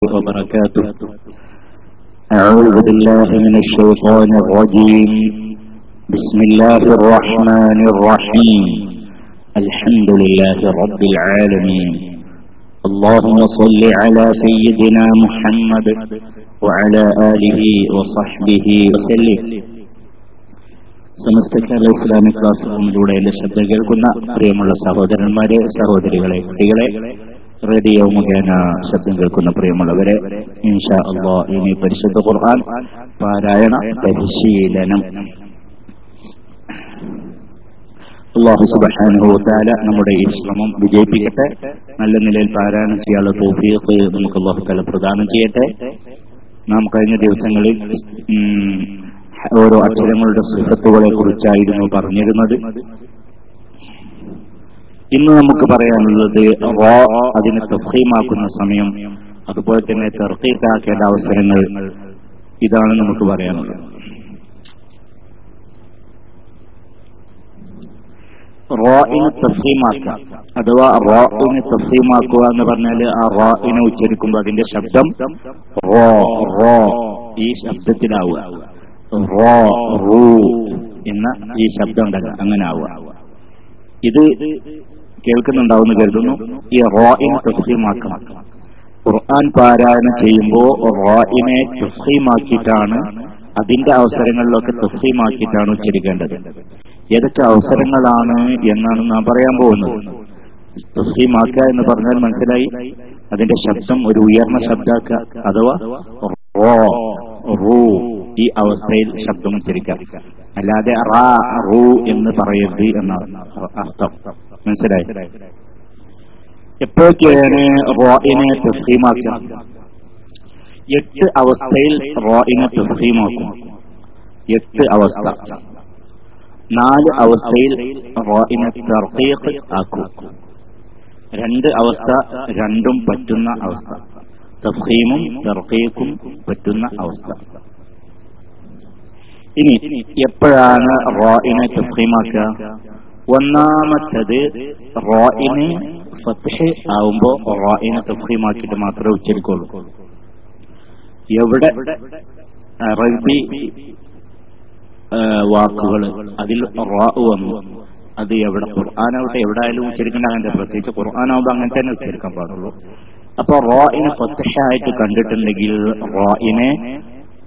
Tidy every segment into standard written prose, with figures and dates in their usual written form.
وبركاته. أعوذ بالله من الشيطان الرجيم. بسم الله الرحمن الرحيم. الحمد لله رب العالمين. اللهم صل على سيدنا محمد وعلى آله وصحبه وسلم. Samastha Kerala Islamic class റൂമിലൂടെ എന്റെ ശബ്ദം കേൾക്കുന്ന പ്രിയമുള്ള സഹോദരന്മാരെ, സഹോദരികളെ, കുട്ടികളെ, റേഡിയോ മുഖേന ശബ്ദം കേൾക്കുന്ന പ്രിയമുള്ളവരെ, ഇൻഷാ അല്ലാഹ് ഇനി പരിശുദ്ധ ഖുർആൻ പാരായണ പരിശീലനം. അല്ലാഹു സുബ്ഹാനഹു വ തആല നമ്മുടെ ഈ ശ്രമം വിജയിപ്പിക്കട്ടെ. നല്ല നിലയിൽ പാരായണം ചെയ്യാനുള്ള തൗഫീഖ് നമുക്ക് അല്ലാഹു തആല പ്രദാനം ചെയ്യട്ടെ. നാം കഴിഞ്ഞ ദിവസങ്ങളിൽ ഓരോ അക്ഷരങ്ങളുടെ സിഫത്തുകളെ കുറിച്ചായിരുന്നു പറഞ്ഞിരുന്നത്. ഇന്ന് നമുക്ക് പറയാനുള്ളത് റാ അതിനെ തഫ്ഖീമാക്കുന്ന സമയം, അതുപോലെ തന്നെ തർഖീഖാക്കേണ്ട അവസരങ്ങൾ, ഇതാണ് നമുക്ക് പറയാനുള്ളത്. റാഇനെ തഫ്ഖീമാക്കുക അഥവാ റാഇനെ തഫ്ഖീമാക്കുക എന്ന് പറഞ്ഞാൽ ആ റാഇനെ ഉച്ചരിക്കുമ്പോൾ അതിന്റെ ശബ്ദം റോ റോ ഈ ശബ്ദത്തിലാവുക. റോ റൂ എന്ന ഈ ശബ്ദം ഉണ്ടല്ലോ, അങ്ങനെ ആവുക. ഇത് കേൾക്കുന്നുണ്ടാവുമെന്ന് കരുതുന്നു. ഈ റാഇനെ തഫ്ഖീമാക്കണം. ഖുർആൻ പാരായണം ചെയ്യുമ്പോൾ റാഇനെ തഫ്ഖീമാക്കിയിട്ടാണ്, അതിന്റെ അവസരങ്ങളിലൊക്കെ തഫ്ഖീമാക്കിയിട്ടാണ് ഉച്ചരിക്കേണ്ടത്. ഏതൊക്കെ അവസരങ്ങളാണ് എന്നാണ് നാം പറയാൻ പോകുന്നത്. തഫ്ഖീമാക്കുക എന്ന് പറഞ്ഞാൽ മനസ്സിലായി, അതിന്റെ ശബ്ദം ഒരു ഉയർന്ന ശബ്ദാക്കുക, അഥവാ റോ റൂ ഈ അവസ്ഥയിൽ ശബ്ദം ഉച്ചരിക്കാം. അല്ലാതെ റാ റൂ എന്ന് പറയരുത് എന്നാണ് അർത്ഥം. മനസ്സിലായി? എപ്പോഴൊക്കെയാണ് റാഇനെ തഫ്ഖീമാക്കുക? 8 അവസ്ഥയിൽ റാഇനെ തഫ്ഖീമാക്കും. 8 അവസ്ഥ. 4 അവസ്ഥയിൽ റാഇനെ തർഖീഖ് ആക്കും. 2 അവസ്ഥ, രണ്ടും പറ്റുന്ന അവസ്ഥ. തഫ്ഖീമും തർഖീഖും പറ്റുന്ന അവസ്ഥ. ഇനി എപ്പോഴാണ് റാഇനെ തഫ്ഖീമാക്കുക? ഒന്നാമത്തത് റാഇന് ഫത്ഹ് ആവുമ്പോൾ റാഇനെ തഫ്ഖീമാക്കിയിട്ട് മാത്രമേ ഉച്ചരിക്കുള്ളൂ. എവിടെ അറബി വാക്കുകൾ അതിൽ റാ വന്നു, അത് എവിടെ ഖുർആനാവട്ടെ എവിടെ ആയാലും ഉച്ചരിക്കേണ്ട, അങ്ങനത്തെ പ്രത്യേകിച്ച് ഖുർആനാവുമ്പോൾ അങ്ങനെ തന്നെ ഉച്ചരിക്കാൻ പാടുള്ളൂ. അപ്പൊ റാഇനെ ഫത്ഹായിട്ട് കണ്ടിട്ടുണ്ടെങ്കിൽ റാഇനെ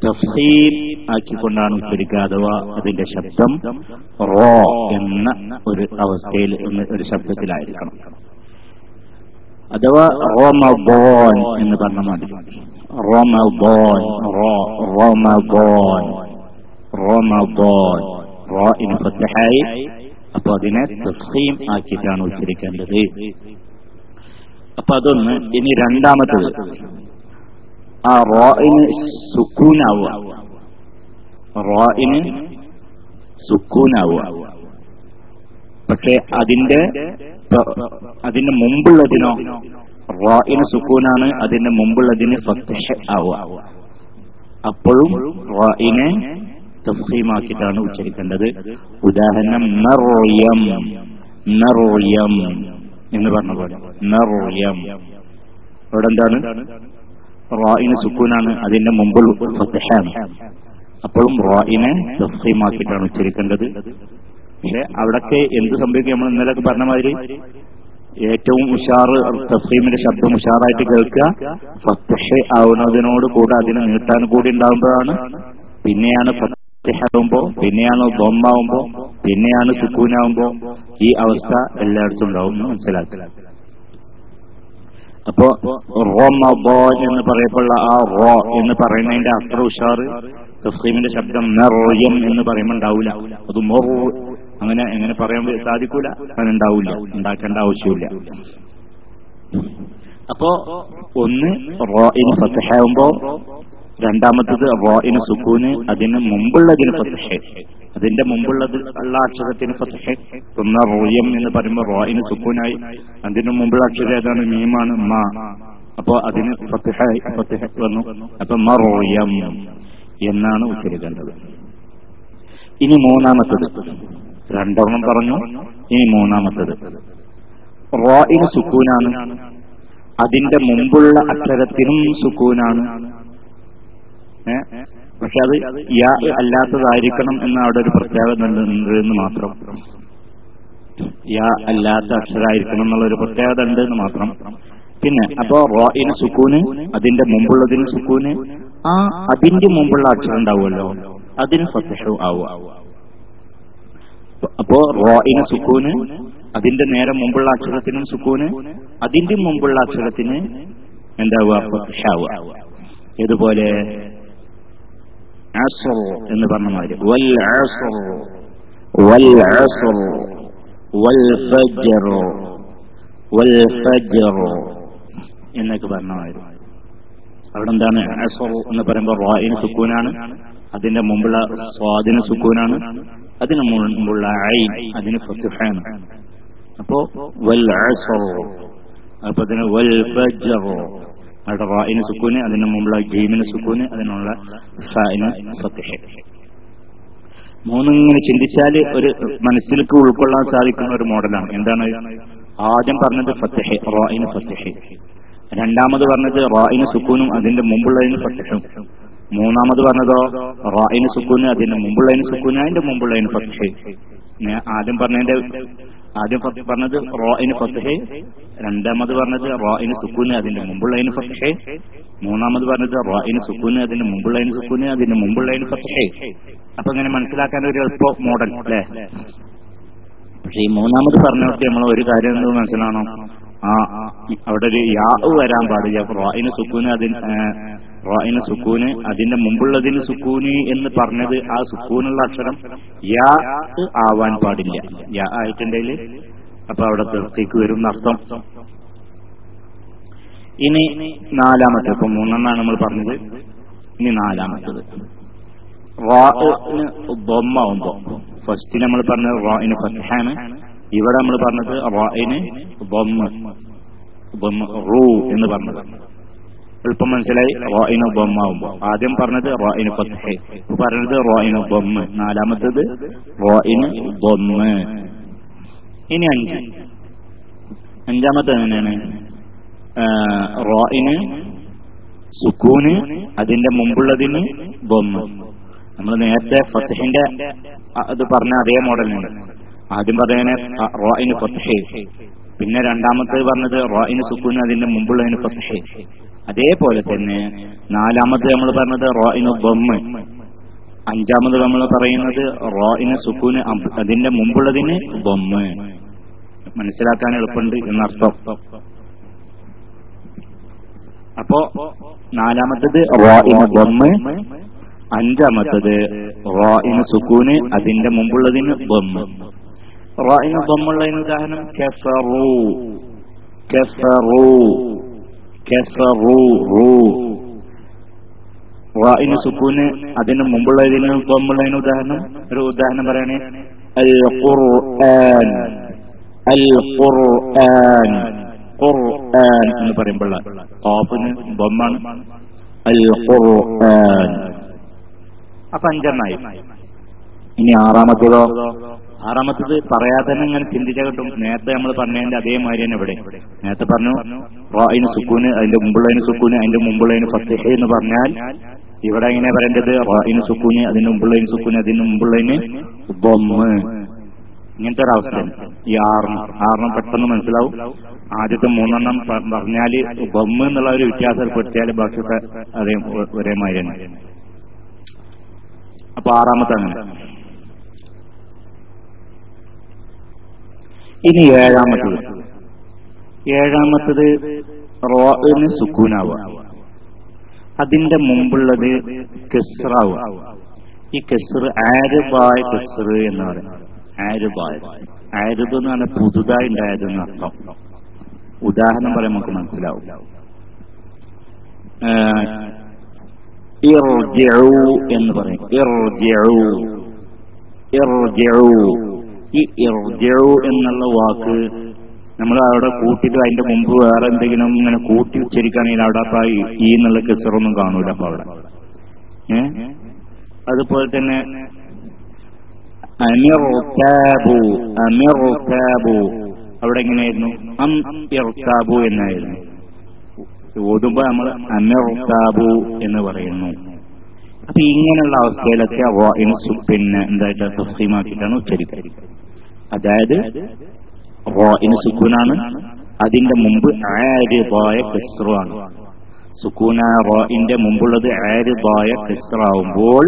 തഫ്ഖീം ആക്കിക്കൊണ്ടാണ് ഉച്ചരിക്കുക, അഥവാ അതിന്റെ ശബ്ദം റോ എന്ന ഒരു അവസ്ഥയിൽ ഒരു ശബ്ദത്തിലായിരിക്കണം. അഥവാ റമദാൻ എന്ന് പറഞ്ഞാൽ മതി. റമദാൻ റമദാൻ റമദാൻ റാഇന് ഫത്ഹായി, അപ്പൊ അതിനെ തഫ്ഖീം ആക്കിയിട്ടാണ് ഉച്ചരിക്കേണ്ടത്. അപ്പൊ അതൊന്ന്. ഇനി രണ്ടാമത്തത് ആ റാഇന് സുക്കൂനാവുക. റാഇന് സുക്കൂനാവുക. പക്ഷെ അതിന്റെ മുമ്പുള്ളതിനോ റാഇന് സുക്കൂനാണ്, അതിന്റെ മുമ്പുള്ളതിന് ഫത്ഹ് ആവുക. അപ്പോഴും റാഇനെ തഫ്ഖീമാക്കിയിട്ടാണ് ഉച്ചരിക്കേണ്ടത്. ഉദാഹരണം മർയം മർയം എന്ന് പറഞ്ഞ പോലെ മർയം. അവിടെ എന്താണ്? റാഇന് സുക്കൂനാണ്, അതിന്റെ മുമ്പിൽ ഫത്ഹാണ്. അപ്പോഴും റാഇനെ തഫ്ഖീമാക്കിയിട്ടാണ് ഉച്ചരിക്കേണ്ടത്. പക്ഷെ അവിടൊക്കെ എന്ത് സംഭവിക്കും? നമ്മൾ ഇന്നലെ പറഞ്ഞ മാതിരി ഏറ്റവും ഉഷാറ് തഫ്ഖീമിന്റെ ശബ്ദം ഉഷാറായിട്ട് കേൾക്കുക ഫത്ഹ് ആവുന്നതിനോട് കൂടെ അതിന് നീട്ടാൻ കൂടി ഉണ്ടാകുമ്പോഴാണ്. പിന്നെയാണ് ഫത്ഹാവുമ്പോ, പിന്നെയാണ് ദമ്മാവുമ്പോ, പിന്നെയാണ് സുക്കൂനാവുമ്പോ. ഈ അവസ്ഥ എല്ലായിടത്തും ഉണ്ടാവും എന്ന് മനസ്സിലാക്കുക. അപ്പോ റമദാൻ എന്ന് പറയപ്പെടുന്ന ആ റോ എന്ന് പറയുന്നതിന്റെ അത്ര ഉഷാറ് തഫ്ഖീമിന്റെ ശബ്ദം മർയം എന്ന് പറയുമ്പോൾ ഉണ്ടാവില്ല. അത് അങ്ങനെ എങ്ങനെ പറയാൻ സാധിക്കൂല, അങ്ങനെ ഉണ്ടാവില്ല, ഉണ്ടാക്കേണ്ട ആവശ്യമില്ല. അപ്പോ ഒന്ന് റാഇന് ഫത്ഹാവുമ്പോ, രണ്ടാമത്തത് റാഇന് സുക്കൂന്, അതിന് മുമ്പുള്ളതിന് ഫത്ഹ്, അതിന്റെ മുമ്പുള്ളത് ഉള്ള അക്ഷരത്തിന് ഫത്ഹ്. റയം എന്ന് പറയുമ്പോൾ റാഇന് സുക്കൂനായി, അതിന് മുമ്പുള്ള അക്ഷരം ഏതാണ്? മീമാണ്, മാ. അപ്പോ അതിന് ഫത്ഹ് വന്നു. അപ്പൊ മർയം എന്നാണ് ഉച്ചരിക്കേണ്ടത്. ഇനി മൂന്നാമത്തത്, രണ്ടെണ്ണം പറഞ്ഞു, ഇനി മൂന്നാമത്തത് റാഇന് സുക്കൂനാണ്, അതിന്റെ മുമ്പുള്ള അക്ഷരത്തിനും സുക്കൂനാണ്. പക്ഷെ അത് യാ അല്ലാത്തതായിരിക്കണം എന്ന അവിടെ ഒരു പ്രത്യേകത ഉണ്ട് എന്ന് മാത്രം. യാ അല്ലാത്ത അക്ഷരമായിരിക്കണം എന്നുള്ളൊരു പ്രത്യേകത ഉണ്ട് എന്ന് മാത്രം. പിന്നെ അപ്പോ റോയിന് സുക്കൂന്, അതിന്റെ മുമ്പുള്ളതിന് സുക്കൂന്, അതിന്റെ മുമ്പുള്ള അക്ഷരം ഉണ്ടാവുമല്ലോ അതിന് ഫത്ഹു ആവുക. അപ്പോ റോയിന് സുക്കൂന്, അതിന്റെ നേരെ മുമ്പുള്ള അക്ഷരത്തിനും സുക്കൂന്, അതിന്റെ മുമ്പുള്ള അക്ഷരത്തിന് എന്താവുക? ഫത്ഹാവുക. ഇതുപോലെ അസ്ർ എന്ന് പറഞ്ഞ മാതിരി വൽ അസ്ർ വൽ അസ്ർ വൽ ഫജ്ർ വൽ ഫജ്ർ എന്നൊക്കെ പറഞ്ഞ മാതിരി. അവിടെ എന്താണ്? അസ്ർ എന്ന് പറയുമ്പോൾ റായിന് സുക്കൂനാണ്, അതിന്റെ മുമ്പുള്ള സ്വാദിന് സുക്കൂനാണ്, അതിന് മുമ്പുള്ള ഐൻ അതിന് ഫത്ഹാണ്. അപ്പോ വൽ അസ്ർ, അപ്പൊ അതിന് വൽ ഫജ്ർ, അവിടെ റായിന് സുക്കൂന്, അതിന് മുമ്പുള്ള ജീമിന് സുക്കൂന്, അതിനുള്ള ഫാഇന് ഫത്ഹ്. മൂന്നിങ്ങനെ ചിന്തിച്ചാൽ ഒരു മനസ്സിലേക്ക് ഉൾക്കൊള്ളാൻ സാധിക്കുന്ന ഒരു മോഡലാണ്. എന്താണ്? ആദ്യം പറഞ്ഞത് ഫത്ഹ്, റായിന് ഫത്ഹ്. രണ്ടാമത് പറഞ്ഞത് റായിന് സുക്കൂനും അതിന്റെ മുമ്പുള്ളതിന് ഫത്ഹും. മൂന്നാമത് പറഞ്ഞതോ റായിന് സുക്കൂന്, അതിന്റെ മുമ്പുള്ളതിന് സുക്കൂന്, അതിന്റെ മുമ്പുള്ളതിന് ഫത്ഹ്. ആദ്യം പറഞ്ഞത് റായിന് ഫത്ഹ്, രണ്ടാമത് പറഞ്ഞത് റായിന് സുക്കൂന്, അതിന്റെ മുമ്പുള്ളതിന് ഫത്ഹ്. മൂന്നാമത് പറഞ്ഞത് റായിന് സുക്കൂന്, അതിന്റെ മുമ്പുള്ളതിന് സുക്കൂന്, അതിന്റെ മുമ്പുള്ളതിന് ഫത്ഹ്. അപ്പൊ ഇങ്ങനെ മനസ്സിലാക്കാൻ ഒരു എളുപ്പ മോഡൽ അല്ലേ? പക്ഷെ ഈ മൂന്നാമത് പറഞ്ഞിട്ട് നമ്മൾ ഒരു കാര്യം എന്ത് മനസ്സിലാണോ? അവിടെ ഒരു യാ വരാൻ പാടില്ല. റായിന് സുക്കൂന്, റായിന് സുക്കൂന്, അതിന്റെ മുമ്പുള്ളതിന് സുക്കൂന് എന്ന് പറഞ്ഞത് ആ സുക്കൂനുള്ള അക്ഷരം യാ ആവാൻ പാടില്ല. യാ ആയിട്ടുണ്ടെങ്കിൽ അപ്പൊ അവിടെ തീർച്ചയ്ക്ക് വരും എന്നർത്ഥം. ഇനി നാലാമത്തെ, ഇപ്പൊ മൂന്നെണ്ണാണ് നമ്മൾ പറഞ്ഞത്. ഇനി നാലാമത്തത് റാഇന് ദമ്മാവുമ്പോ, ഫസ്റ്റ് നമ്മൾ പറഞ്ഞത് റാഇന് ഫത്ഹാണ്, ഇവിടെ നമ്മൾ പറഞ്ഞത് റാഇന് ദമ്മ് റൂ എന്ന് പറഞ്ഞത്. എളുപ്പം മനസ്സിലായി. റാഇന് ദമ്മാവുമ്പോ ആദ്യം പറഞ്ഞത് റാഇന് ഫത്ഹ്, പറഞ്ഞത് റാഇന് ദമ്മ്, നാലാമത്തത് റാഇന് ദമ്മ്. ഇനി അഞ്ചാമത്തെ എങ്ങനെയാണ്? റാഇന് സുക്കൂന്, അതിന്റെ മുമ്പുള്ളതിന് ദമ്മ്. നമ്മൾ നേരത്തെ ഫത്ഹിന്റെ അത് പറഞ്ഞ അതേ മോഡലിന് ആദ്യം പറഞ്ഞതിന് റാഇന് ഫത്ഹ്, പിന്നെ രണ്ടാമത്തേത് പറഞ്ഞത് റാഇന് സുക്കൂന്, അതിന്റെ മുമ്പുള്ളതിന് ഫത്ഹ്. അതേപോലെ തന്നെ നാലാമത് നമ്മൾ പറഞ്ഞത് റാഇന് ദമ്മ്, അഞ്ചാമത് നമ്മൾ പറയുന്നത് റാഇന് സുക്കൂന്, അതിന്റെ മുമ്പുള്ളതിന് ദമ്മ്. മനസ്സിലാക്കാൻ എളുപ്പമുണ്ട് എന്നർത്ഥം. അപ്പോ നാലാമത്തത് റാഇന് ദമ്മ്, അഞ്ചാമത്തത് റാഇന് സുക്കൂന്, അതിന്റെ മുമ്പുള്ളതിന് ദമ്മ്. റാഇന് ദമ്മുള്ളതിന് ഉദാഹരണം കഫറു, കഫറു, കഫറു റൂ. റാഇന് സുക്കൂന്, അതിന് മുമ്പുള്ളതിന് ദമ്മുള്ളതിന് ഒരു ഉദാഹരണം പറയണേ അൽ ഖുർആൻ, അൽ ഖുർആൻ, ഖുർആൻ എന്ന് പറയുമ്പോൾ ഖാഫിന് ദമ്മാണ്. അൽ ഖുർആൻ. അപ്പൊ അഞ്ചെണ്ണായി. ഇനി ആറാമത്തത് പറയാതെ തന്നെ ഇങ്ങനെ ചിന്തിച്ചാൽ കിട്ടും. നേരത്തെ നമ്മൾ പറഞ്ഞതിന്റെ അതേമാതിരി തന്നെ ഇവിടെ നേരത്തെ പറഞ്ഞു റാഇന് സുക്കൂന്, അതിന്റെ മുമ്പുള്ളതിന് സുക്കൂന്, അതിന്റെ മുമ്പുള്ളതിന് ഫത്ഹ് എന്ന് പറഞ്ഞാൽ ഇവിടെ എങ്ങനെ പറയേണ്ടത്? റാഇന് സുക്കൂന്, അതിന്റെ മുമ്പുള്ളതിന് സുക്കൂന്, അതിന്റെ മുമ്പുള്ളതിന് ദമ്മ്. ഇങ്ങനത്തെ ഒരവസ്ഥയാണ് ഈ ആറെണ്ണം പെട്ടെന്ന് മനസ്സിലാവും. ആദ്യത്തെ മൂന്നെണ്ണം പറഞ്ഞാല് ദമ്മ് എന്നുള്ള ഒരു വ്യത്യാസം ഏർപ്പെടുത്തിയാൽ ബാക്കിയൊക്കെ അതേ ഒരേമാതിരി തന്നെ. അപ്പൊ ആറാമത്തെ അങ്ങനെ. ഇനി ഏഴാമത്തത് റാഇന് സുക്കൂനാവുക, അതിന്റെ മുമ്പുള്ളത് കസ്റാവുക. ഈ കസ്ർ ആരിബായ കസ്ർ എന്ന് പറയുന്നത്. ആരിബ് എന്ന് പറഞ്ഞാൽ പുതുതായി ഉണ്ടായതെന്ന് അർത്ഥം. ഉദാഹരണം പറയാൻ നമുക്ക് മനസ്സിലാവും. ഇർജിഉ എന്ന് പറയും. ഇർജിഉ. ഈ ഇർജിഉ എന്നുള്ള വാക്ക് നമ്മൾ അവിടെ കൂട്ടിയിട്ട് അതിന്റെ മുമ്പ് വേറെ എന്തെങ്കിലും ഇങ്ങനെ കൂട്ടി ഉച്ചരിക്കുകയാണെങ്കിൽ അവിടെ അപ്പൊ ഈ എന്നുള്ള കെസറൊന്നും കാണൂല. അപ്പൊ അവിടെ അതുപോലെ തന്നെ അമിർതാബു അവിടെ എങ്ങനെയായിരുന്നു? ഇർതാബു എന്നായിരുന്നു. ഓതുമ്പോ നമ്മൾ അമിർതാബു എന്ന് പറയുന്നു. അപ്പൊ ഇങ്ങനെയുള്ള അവസ്ഥയിലൊക്കെ റാഇന് പിന്നെ എന്തായിട്ട് തഫ്ഖീമാക്കിയിട്ടാണ് ഉച്ചരിക്കുക. അതായത് റാഇന് സുക്കൂനാണ്, അതിന്റെ മുമ്പ് ആരിദായ കസ്റാണ്. സുക്കൂനായ റാഇന്റെ മുമ്പുള്ളത് ആരിദായ കസ്റാവുമ്പോൾ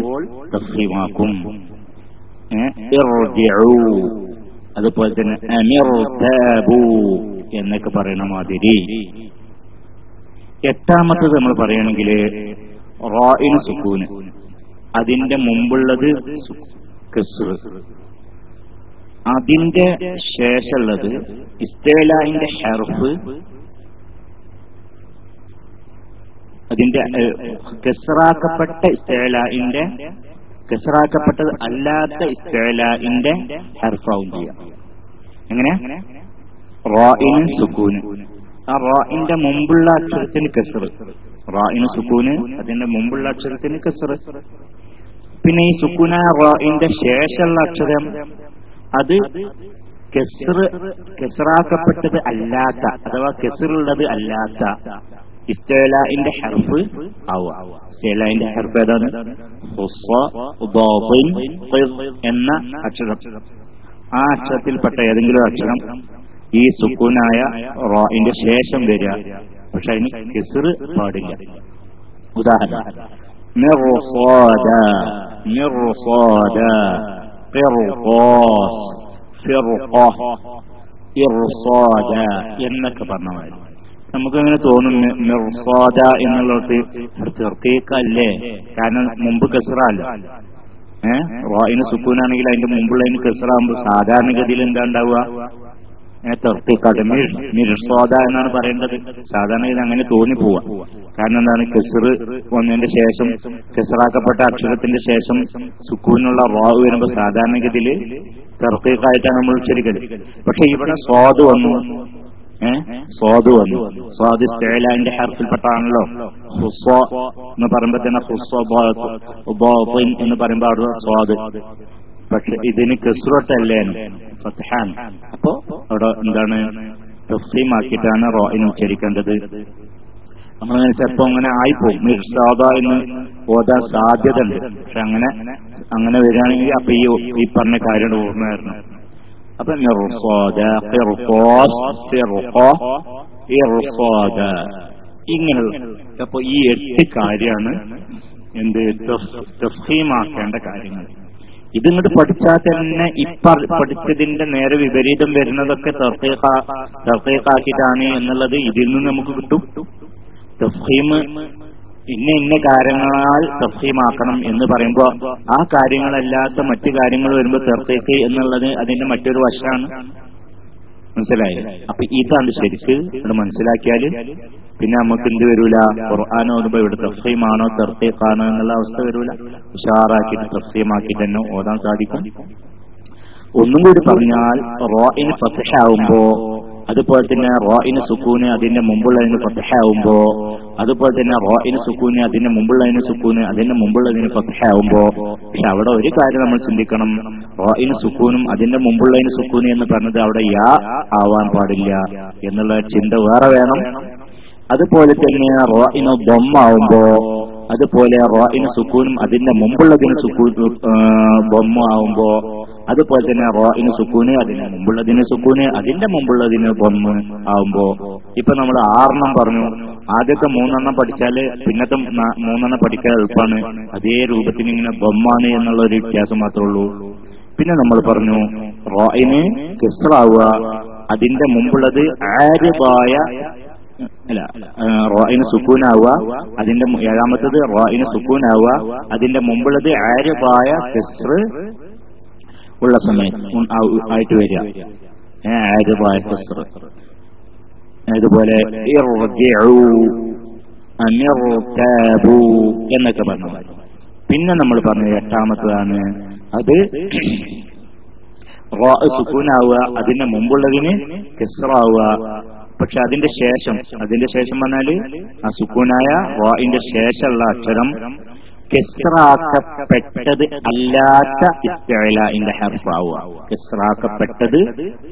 തഫ്ഖീമാക്കും. ഇർജിഉ, അതുപോലെ തന്നെ അമിർതാബു എന്നൊക്കെ പറയുന്ന മാതിരി. എട്ടാമത്തത് നമ്മൾ പറയുകയാണെങ്കിൽ റാഇന് സുക്കൂന്, അതിന്റെ മുമ്പുള്ളത് കസ്ർ, അതിന്റെ ശേഷമുള്ളത് ഇസ്തിലാഇന്റെ ഹർഫ്, അതിന്റെ കസ്റാക്കപ്പെട്ട ഇസ്തിലാഇന്റെ കസ്റാക്കപ്പെട്ടത് അല്ലാത്ത ഇസ്തിലാഇന്റെ ഹർഫാവും ചെയ്യാം. എങ്ങനെ? റാഇന് സുക്കൂന്, ആ റാഇന്റെ മുമ്പുള്ള അക്ഷരത്തിന് കസ്ർ, റാഇന് സുക്കൂന് അതിന്റെ മുമ്പുള്ള അക്ഷരത്തിന് കസ്ർ. പിന്നെ ഈ സുക്കൂനായ റാഇന്റെ ശേഷമുള്ള അക്ഷരം അത് കസ്റാക്കപ്പെട്ടത് അല്ലാത്ത അഥവാ കസ്റുള്ളത് അല്ലാത്ത ഇസ്തിലാഇന്റെ ഹർഫ് ആവുക. ഇസ്തിലാഇന്റെ ഹർഫ് ഏതാണ്? ഖുസ്സ, ളാദിൻ, ഖിർ എന്ന അക്ഷരം. ആ അക്ഷരത്തിൽപ്പെട്ട ഏതെങ്കിലും അക്ഷരം ഈ സുക്കൂനായ റാഇന്റെ ശേഷം വരിക, പക്ഷെ അതിന് കസ്ർ പാടില്ല. ഉദാഹരണം മിർസാദ, മിർസാദ, ഖിർഖാസ്, ഫിർഖ, ഇർസാദ എന്നൊക്കെ പറഞ്ഞാൽ നമുക്കങ്ങനെ തോന്നും മിർസാദ എന്നുള്ളത് തർക്കീഖല്ലേ, കാരണം മുമ്പ് കസ്റല്ല. റാഇന് സുക്കൂനാണെങ്കിൽ അതിന്റെ മുമ്പുള്ളതിന് കസ്റാകുമ്പോൾ സാധാരണഗതിയിൽ എന്താ ഉണ്ടാവുക? തർക്കീഖാണ്. മിർസാദ എന്നാണ് പറയേണ്ടത്. സാധാരണഗതി അങ്ങനെ തോന്നിപ്പോവാ. കാരണം എന്താണ്? കസ്ർ വന്നതിന്റെ ശേഷം, കസ്റാക്കപ്പെട്ട അക്ഷരത്തിന്റെ ശേഷം സുക്കൂനുള്ള റാവ് വരുമ്പോൾ സാധാരണഗതിയിൽ തർക്കീഖായിട്ടാണ് നമ്മൾ ഉച്ചരിക്കല്. പക്ഷെ ഇവിടെ സ്വാദ് വന്നു, സ്വാദ് വന്നു. സ്വാദ് ഇസ്തിലാഇന്റെ ഹർഫിൽപ്പെട്ടാണല്ലോ. ഖുസ്സ എന്ന് പറയുമ്പോ തന്നെ ഖുസ്സ, ളാദിൻ എന്ന് പറയുമ്പോ അവിടെ സ്വാദ്. പക്ഷെ ഇതിന് കസ്റത്തല്ലേ, ഫത്ഹാൻ. അപ്പോ അവിടെ എന്താണ്? തഫ്ഖീമാക്കിയിട്ടാണ് റാഇന് ഉച്ചരിക്കേണ്ടത്. നമ്മളങ്ങനെ ചിലപ്പോ അങ്ങനെ ആയിപ്പോവും. മിർസാദ എന്ന് ഓതാൻ സാധ്യത ഉണ്ട്. പക്ഷെ അങ്ങനെ വരികയാണെങ്കിൽ അപ്പൊ ഈ പറഞ്ഞ കാര്യം ഓർമ്മയായിരുന്നു. അപ്പൊ മിർസാദ, ഖിർഖാസ്, ഫിർഖ, ഇർസാദ ഇങ്ങനെയുള്ള. അപ്പൊ ഈ 8 കാര്യമാണ് എന്ത് തഫ്ഖീമാക്കേണ്ട കാര്യങ്ങൾ. ഇതിങ്ങോട്ട് പഠിച്ചാൽ തന്നെ പഠിച്ചതിന്റെ നേരെ വിപരീതം വരുന്നതൊക്കെ തർക്കീഖാക്കിയിട്ടാണ് എന്നുള്ളത് ഇതിൽ നിന്ന് നമുക്ക് കിട്ടും. തഫ്ഖീം ഇന്ന കാര്യങ്ങളാൽ തഫ്ഖീമാക്കണം എന്ന് പറയുമ്പോൾ ആ കാര്യങ്ങളല്ലാത്ത മറ്റു കാര്യങ്ങൾ വരുമ്പോൾ തർക്കീഖ് എന്നുള്ളത് അതിന്റെ മറ്റൊരു വശമാണ്. മനസ്സിലായി? അപ്പൊ ഇതാണ് ശരിക്ക് ഇവിടെ മനസ്സിലാക്കിയാല് പിന്നെ നമുക്ക് എന്ത് വരൂല? ഖുർആൻ ഓതുമ്പോ ഇവിടെ തഫ്ഖീമാണോ തർക്കീഖാണോ എന്നുള്ള അവസ്ഥ വരൂല. ഉഷാറാക്കിയിട്ട് തഫ്ഖീമാക്കിയിട്ട് തന്നെ ഓതാൻ സാധിക്കും. ഒന്നും കൂടി പറഞ്ഞാൽ റാഇന് ഫത്ഹാവുമ്പോ, അതുപോലെ തന്നെ റാഇന് സുക്കൂന് അതിന്റെ മുമ്പുള്ളതിന് ഫത്ഹാവുമ്പോ, അതുപോലെ തന്നെ റാഇന് സുക്കൂന് അതിന്റെ മുമ്പുള്ളതിന് സുക്കൂന് അതിന്റെ മുമ്പുള്ളതിന് ഫത്ഹാവുമ്പോ, പക്ഷെ അവിടെ ഒരു കാര്യം നമ്മൾ ചിന്തിക്കണം. റാഇന് സുക്കൂനും അതിന്റെ മുമ്പുള്ളതിന് സുക്കൂന് എന്ന് പറഞ്ഞത് അവിടെ യാ ആവാൻ പാടില്ല എന്നുള്ള ചിന്ത വേറെ വേണം. അതുപോലെ തന്നെ റാഇന് ദമ്മാവുമ്പോ, അതുപോലെ റാഇന് സുക്കൂനും അതിന്റെ മുമ്പുള്ളതിന് ദമ്മ ആവുമ്പോ, അതുപോലെ തന്നെ റാഇന് സുക്കൂന് അതിന്റെ മുമ്പുള്ളതിന് സുക്കൂന് അതിന്റെ മുമ്പുള്ളതിന് ദമ്മ ആവുമ്പോ. ഇപ്പൊ നമ്മൾ 6 പറഞ്ഞു. ആദ്യത്തെ 3 പഠിച്ചാല് പിന്നത്തെ 3 പഠിക്കാൻ എളുപ്പമാണ്. അതേ രൂപത്തിന് ഇങ്ങനെ ദമ്മാണ് എന്നുള്ള ഒരു വ്യത്യാസം മാത്രമേ ഉള്ളൂ. പിന്നെ നമ്മൾ പറഞ്ഞു റാഇന് കസ്റാവുക, അതിന്റെ മുമ്പുള്ളത് ആരിദായ റാഇന് സുക്കൂനാവുക, അതിന്റെ 7ാമത്തത് റാഇന് സുക്കൂനാവുക, അതിന്റെ മുമ്പുള്ളത് ആരിദായ കസ്ർ ഉള്ള സമയത്ത് ആയിട്ട് വരിക, ആരിദായ കസ്ർ. അതുപോലെ ഇർജിഉ, അമിർതാബു എന്നൊക്കെ പറഞ്ഞു. പിന്നെ നമ്മൾ പറഞ്ഞ 8ാമത്തതാണ് അത് റാ സുക്കൂനാവുക, അതിന്റെ മുമ്പുള്ളതിന് കസ്റാവുക. പക്ഷെ അതിന്റെ ശേഷം പറഞ്ഞാല് ആ സുക്കൂനായ റാഇന്റെ ശേഷമുള്ള അക്ഷരം കിസ്റാക്കപ്പെട്ടത് അല്ലാത്ത ഇസ്തിഅലാഇന്റെ ഹർഫാവുക. കിസ്റാക്കപ്പെട്ടത്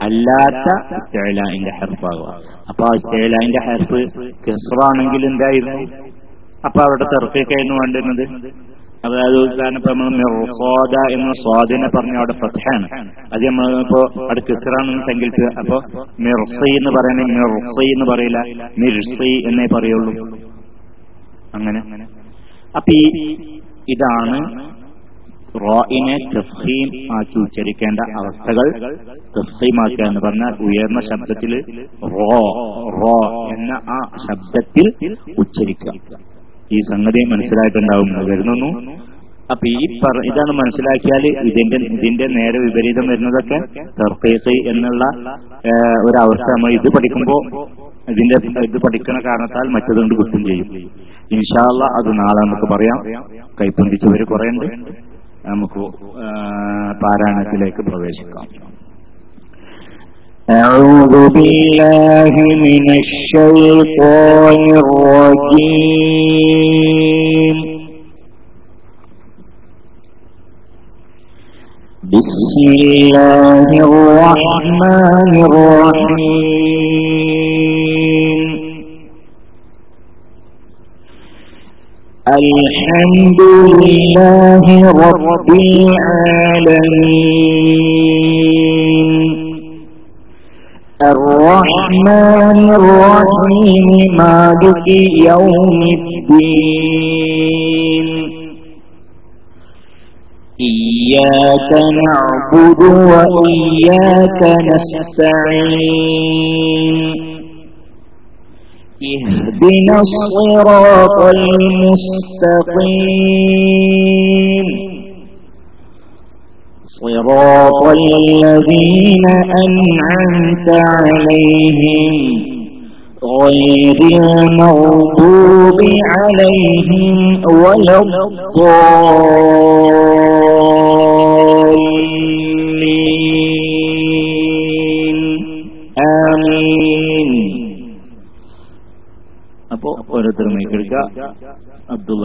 അല്ലാത്ത ഇസ്തിഅലാഇന്റെ ഹർഫാവുക. അപ്പൊ ആ ഇസ്തിഅലാഇന്റെ ഹർഫ് കിസ്റാണെങ്കിൽ എന്തായിരുന്നു? അപ്പൊ അവിടെ തർക്കീക്കായിരുന്നു വേണ്ടുന്നത്. അതായത് കാരണം ഇപ്പൊ നമ്മൾ മിർസാദ എന്ന സ്വാദിനെ പറഞ്ഞ അവിടെ ഫത്ഹാണ്. അത് നമ്മളിപ്പോ അവിടെ കിസ്റാണെന്ന് സങ്കല്പിക്കുക. അപ്പൊ മിർസി എന്ന് പറയണേ മിർസി എന്ന് പറയില്ല, മിർസി എന്നേ പറയുള്ളൂ. അങ്ങനെ അപ്പൊ ഇതാണ് റാഇനെ തഫ്ഖീം ആക്കി ഉച്ചരിക്കേണ്ട അവസ്ഥകൾ. തഫ്ഖീമാക്കുക എന്ന് പറഞ്ഞാൽ ഉയർന്ന ശബ്ദത്തിൽ റോ എന്ന ആ ശബ്ദത്തിൽ ഉച്ചരിക്കുക. ഈ സംഗതി മനസ്സിലായിട്ടുണ്ടാവും വരുന്നു. അപ്പൊ ഇതാണ് മനസ്സിലാക്കിയാൽ ഇതിന്റെ നേരെ വിപരീതം വരുന്നതൊക്കെ തർഖീഖ് എന്നുള്ള ഒരവസ്ഥ നമ്മൾ ഇത് പഠിക്കുമ്പോൾ ഇത് പഠിക്കുന്ന കാരണത്താൽ മറ്റതുകൊണ്ട് കിട്ടും ചെയ്യും. ഇൻഷാ അല്ലാഹ് അത് നാളെ നമുക്ക് പറയാം. കൈപ്പൊന്തിച്ചവര് കുറേയുണ്ട്. നമുക്ക് പാരായണത്തിലേക്ക് പ്രവേശിക്കാം. أعوذ بالله من الشيطان الرجيم. بسم الله الرحمن الرحيم. الحمد لله رب العالمين. الرحمن الرحيم مالك يوم الدين. إياك نعبد وإياك نستعين. اهدنا الصراط المستقيم صراط الذين أنعمت عليهم غير المغضوب عليهم ولا الضالين. آمين. അപ്പോ ഓരോരുത്തരും കേൾക്കുക. അബ്ദുള്ള